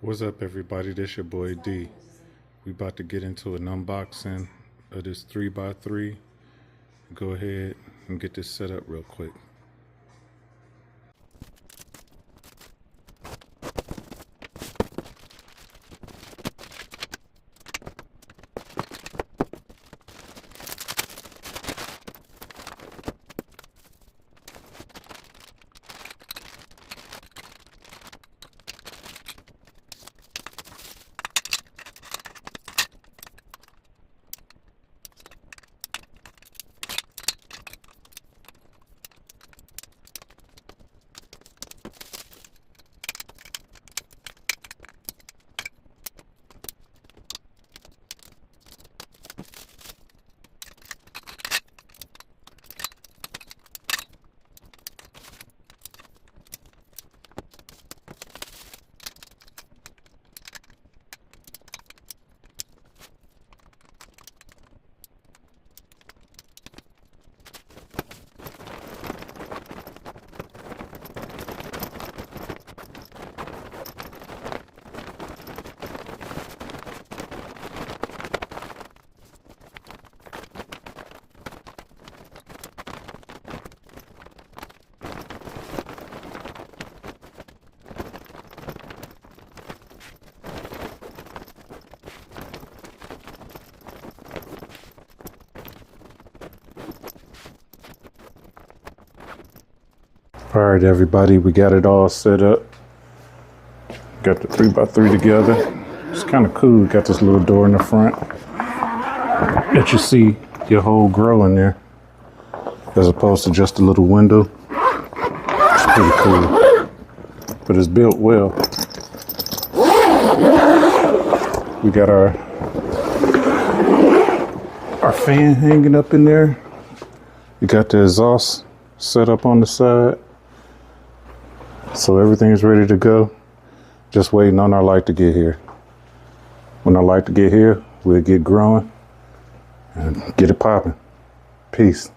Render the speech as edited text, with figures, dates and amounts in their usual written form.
What's up, everybody? This your boy D. We about to get into an unboxing of this 3x3. Go ahead and get this set up real quick. All right, everybody, we got it all set up. Got the 3x3 together. It's kind of cool. Got this little door in the front that you see your whole grow in there, as opposed to just a little window. It's pretty cool, but it's built well. We got our fan hanging up in there. We got the exhaust set up on the side. So everything is ready to go. Just waiting on our light to get here. When our light to get here, we'll get growing and get it popping. Peace.